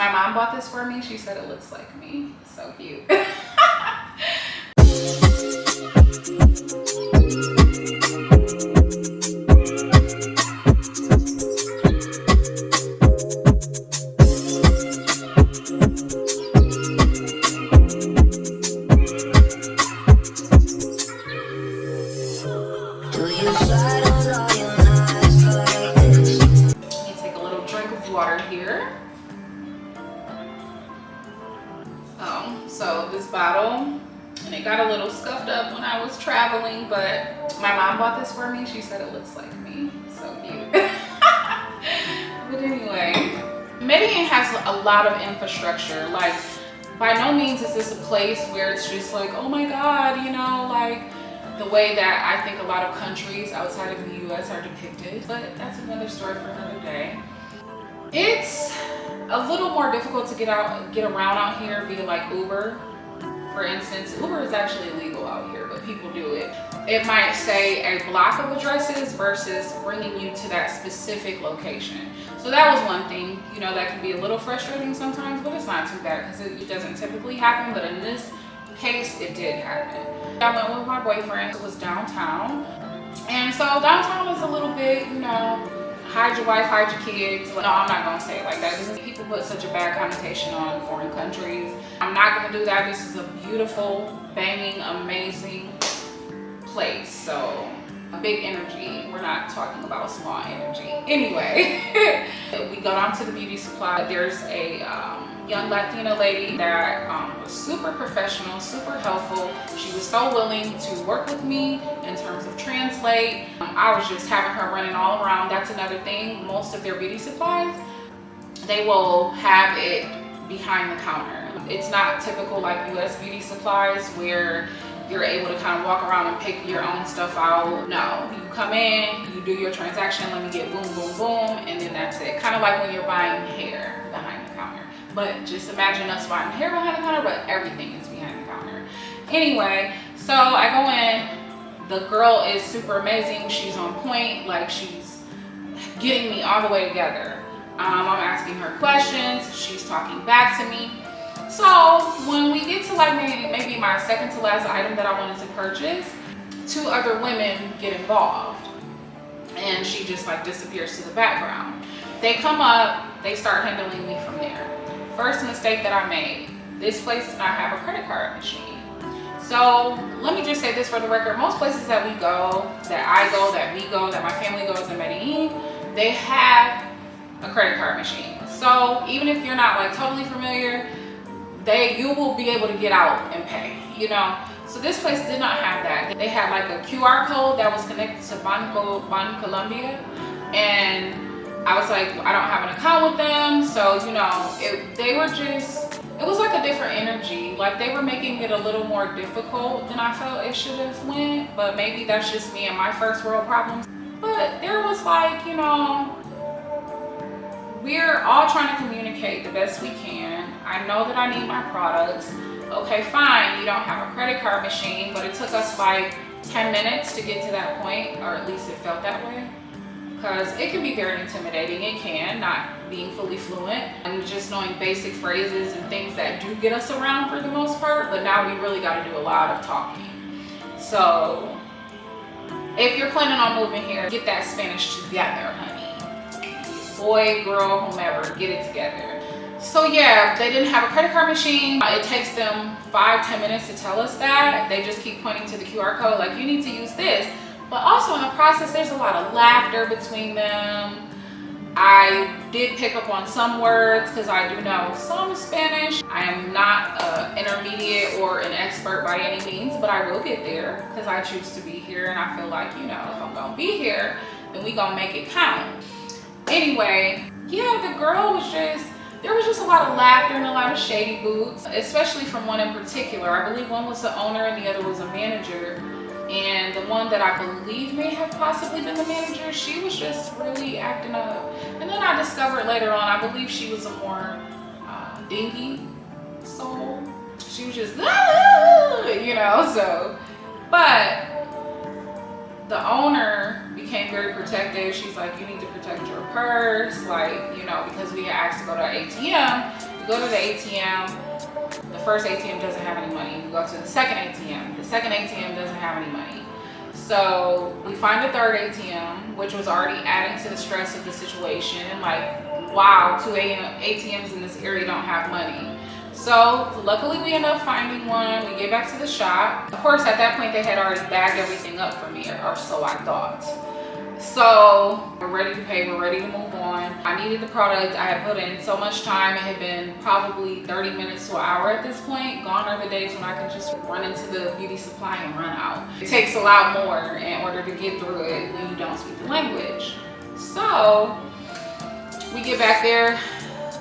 My mom bought this for me. She said it looks like me. So cute. Here. So this bottle, and it got a little scuffed up when I was traveling, but my mom bought this for me. She said it looks like me. So cute. But anyway, Medellin has a lot of infrastructure. Like, by no means is this a place where it's just like, oh my God, you know, like the way that I think a lot of countries outside of the US are depicted. But that's another story for another day. It's a little more difficult to get around out here via like Uber. For instance, Uber is actually illegal out here, but people do it. It might say a block of addresses versus bringing you to that specific location. So that was one thing, you know, that can be a little frustrating sometimes, but it's not too bad because it doesn't typically happen. But in this case, it did happen. I went with my boyfriend. It was downtown. And so downtown is a little bit, you know, hide your wife, hide your kids. No, I'm not gonna say it like that because people put such a bad connotation on foreign countries. I'm not gonna do that. This is a beautiful, banging, amazing place. So big energy. We're not talking about small energy. Anyway, we go down to the beauty supply. There's a young Latina lady that was super professional, super helpful. She was so willing to work with me in terms of translate. I was just having her running all around. That's another thing. Most of their beauty supplies, they will have it behind the counter. It's not typical like US beauty supplies where you're able to kind of walk around and pick your own stuff out. No, you come in, you do your transaction, let me get boom, boom, boom, and then that's it. Kind of like when you're buying hair behind the counter. But just imagine us buying hair behind the counter, but everything is behind the counter. Anyway, so I go in, the girl is super amazing. She's on point, like she's getting me all the way together. I'm asking her questions, she's talking back to me. So when we get to like maybe my second to last item that I wanted to purchase, two other women get involved and she just like disappears to the background. They come up, they start handling me from there. First mistake that I made, this place does not have a credit card machine. So let me just say this for the record, most places that we go, that I go, that we go, that my family goes in Medellin, they have a credit card machine. So even if you're not like totally familiar, you will be able to get out and pay, you know. So this place did not have that. They had like a QR code that was connected to Colombia, and I was like, I don't have an account with them, so you know, it was like a different energy. Like they were making it a little more difficult than I felt it should have went, but maybe that's just me and my first world problems. But there was like, you know, we're all trying to communicate the best we can. I know that I need my products. Okay, fine, you don't have a credit card machine, but it took us like 10 minutes to get to that point, or at least it felt that way. Because it can be very intimidating, it can, not being fully fluent and just knowing basic phrases and things that do get us around for the most part, but now we really got to do a lot of talking. So if you're planning on moving here, get that Spanish together, honey. Boy, girl, whomever, get it together. So yeah, they didn't have a credit card machine. It takes them 5-10 minutes to tell us that. They just keep pointing to the QR code like, you need to use this. But also in the process, there's a lot of laughter between them. I did pick up on some words because I do know some Spanish. I am not an intermediate or an expert by any means, but I will get there because I choose to be here. And I feel like, you know, if I'm gonna be here, then we gonna make it count. Anyway, yeah, the girl was just, there was just a lot of laughter and a lot of shady boots, especially from one in particular. I believe one was the owner and the other was a manager. And the one that I believe may have possibly been the manager, she was just really acting up. And then I discovered later on, I believe she was a more dingy soul. She was just, you know, so. But the owner became very protective. She's like, you need to protect your purse, like, you know, because we had asked to go to an ATM. go to the ATM, the first ATM doesn't have any money. We go to the second ATM doesn't have any money. So we find a third ATM, which was already adding to the stress of the situation. Like, wow, 2 ATMs in this area don't have money. So luckily we end up finding one. We get back to the shop. Of course, at that point they had already bagged everything up for me, or so I thought. So we're ready to pay, we're ready to move on. I needed the product. I had put in so much time. It had been probably 30 minutes to an hour at this point. Gone are the days when I can just run into the beauty supply and run out. It takes a lot more in order to get through it when you don't speak the language. So we get back there.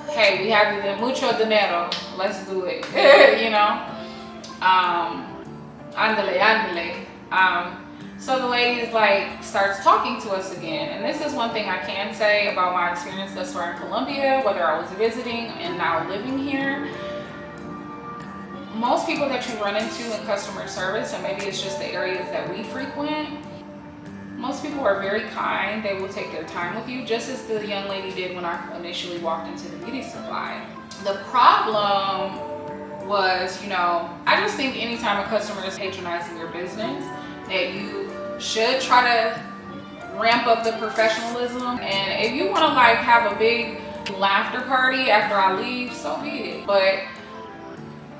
Hey, we have the mucho dinero. Let's do it. You know? Andale. So the lady is like, starts talking to us again. And this is one thing I can say about my experience thus far in Colombia, whether I was visiting and now living here. Most people that you run into in customer service, and maybe it's just the areas that we frequent, most people are very kind. They will take their time with you, just as the young lady did when I initially walked into the beauty supply. The problem was, you know, I just think anytime a customer is patronizing your business, that you should try to ramp up the professionalism. And if you want to like have a big laughter party after I leave, so be it. But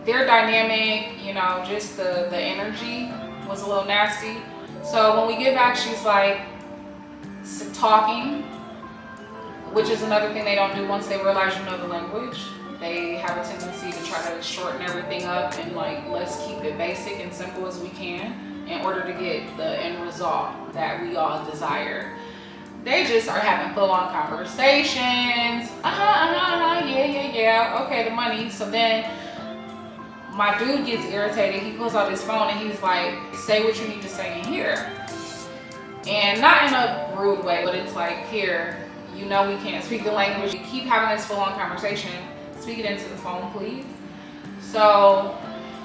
their dynamic, you know, just the energy was a little nasty. So when we get back, she's like talking, which is another thing they don't do once they realize you know the language. They have a tendency to try to shorten everything up and like, let's keep it basic and simple as we can in order to get the end result that we all desire. They just are having full-on conversations. Yeah, okay, the money. So then my dude gets irritated. He pulls out his phone and he's like, say what you need to say in here. And not in a rude way, but it's like, here, you know we can't speak the language. We keep having this full-on conversation. Speak it into the phone, please. So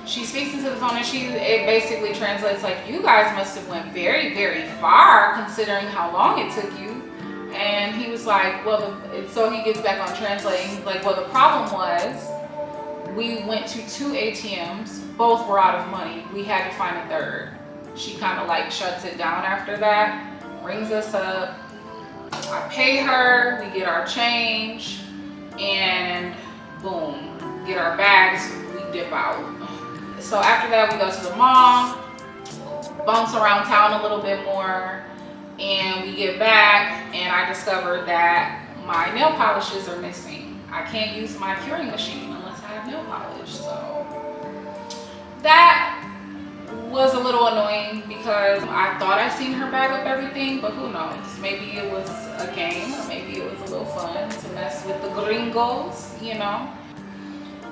she speaks into the phone and it basically translates like, you guys must have went very, very far considering how long it took you. And he was like, well, so he gets back on translating. He's like, well, the problem was we went to 2 ATMs, both were out of money. We had to find a third. She kind of like shuts it down after that, rings us up. I pay her, we get our change, and boom, get our bags, we dip out. So after that, we go to the mall, bounce around town a little bit more, and we get back, and I discovered that my nail polishes are missing. I can't use my curing machine unless I have nail polish. So that was a little annoying because I thought I seen her bag up everything, but who knows? Maybe it was a game, or maybe it was a little fun to mess with the gringos, you know?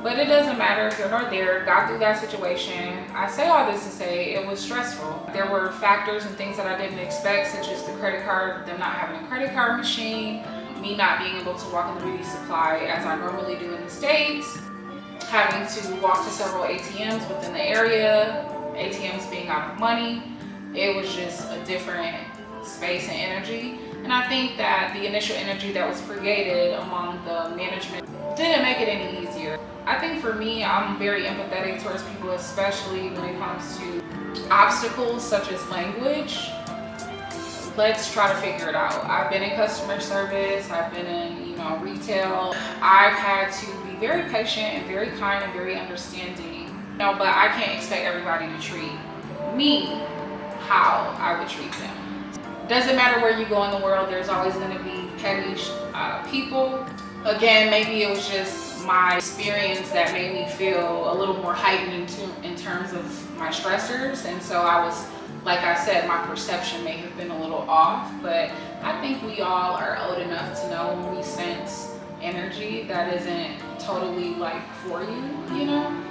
But it doesn't matter here nor there. Got through that situation. I say all this to say it was stressful. There were factors and things that I didn't expect, such as the credit card, them not having a credit card machine, me not being able to walk in the beauty supply as I normally do in the States, having to walk to several ATMs within the area, ATMs being out of money. It was just a different space and energy. And I think that the initial energy that was created among the management didn't make it any easier. I think for me, I'm very empathetic towards people, especially when it comes to obstacles such as language. Let's try to figure it out. I've been in customer service, I've been in, you know, retail. I've had to be very patient and very kind and very understanding. You know, but I can't expect everybody to treat me how I would treat them. Doesn't matter where you go in the world, there's always going to be petty people. Again, maybe it was just my experience that made me feel a little more heightened in terms of my stressors. And so I was, like I said, my perception may have been a little off, but I think we all are old enough to know when we sense energy that isn't totally like for you, you know?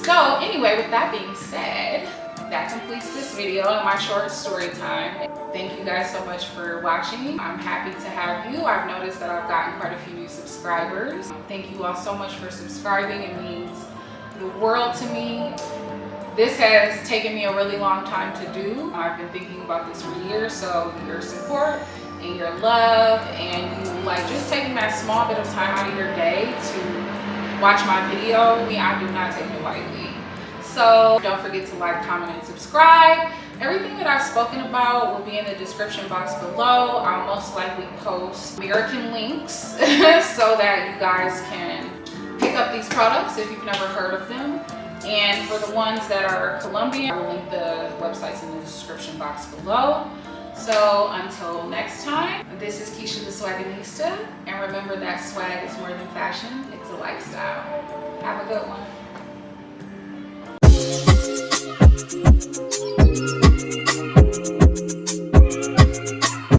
So anyway, with that being said, that completes this video and my short story time. Thank you guys so much for watching. I'm happy to have you. I've noticed that I've gotten quite a few new subscribers. Thank you all so much for subscribing. It means the world to me. This has taken me a really long time to do. I've been thinking about this for years, so your support and your love and you like just taking that small bit of time out of your day to watch my video, I do not take it lightly. So don't forget to like, comment, and subscribe. Everything that I've spoken about will be in the description box below. I'll most likely post American links so that you guys can pick up these products if you've never heard of them. And for the ones that are Colombian, I will link the websites in the description box below. So until next time, this is Keisha the Swaganista, and remember that swag is more than fashion, it's a lifestyle. Have a good one.